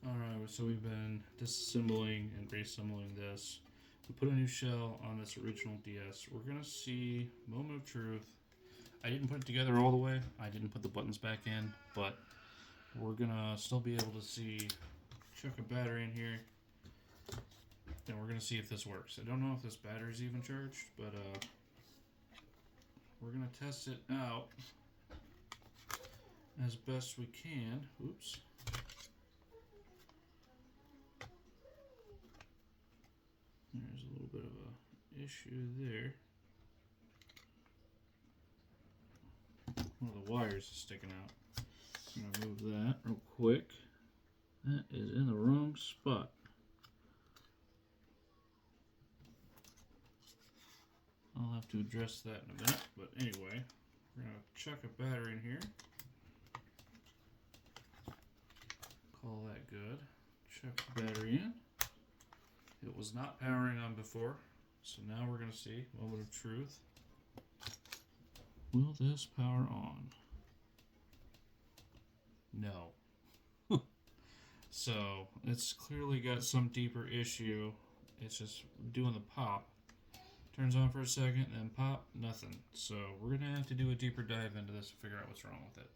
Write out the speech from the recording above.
Alright, so we've been disassembling and reassembling this. We put a new shell on this original DS. We're gonna see Moment of Truth. I didn't put it together all the way. I didn't put the buttons back in, but we're gonna still be able to see, chuck a battery in here, and we're gonna see if this works. I don't know if this battery's even charged, but we're gonna test it out as best we can. Oops. There's a little bit of a issue there. One of the wires is sticking out. I'm gonna move that real quick. That is in the wrong spot. I'll have to address that in a minute, but anyway, we're gonna chuck a battery in here. Call that good. Chuck the battery in. It was not powering on before, so now we're gonna see. Moment of truth. Will this power on? No. So it's clearly got some deeper issue. It's just doing the pop. Turns on for a second, then pop, nothing. So we're gonna have to do a deeper dive into this to figure out what's wrong with it.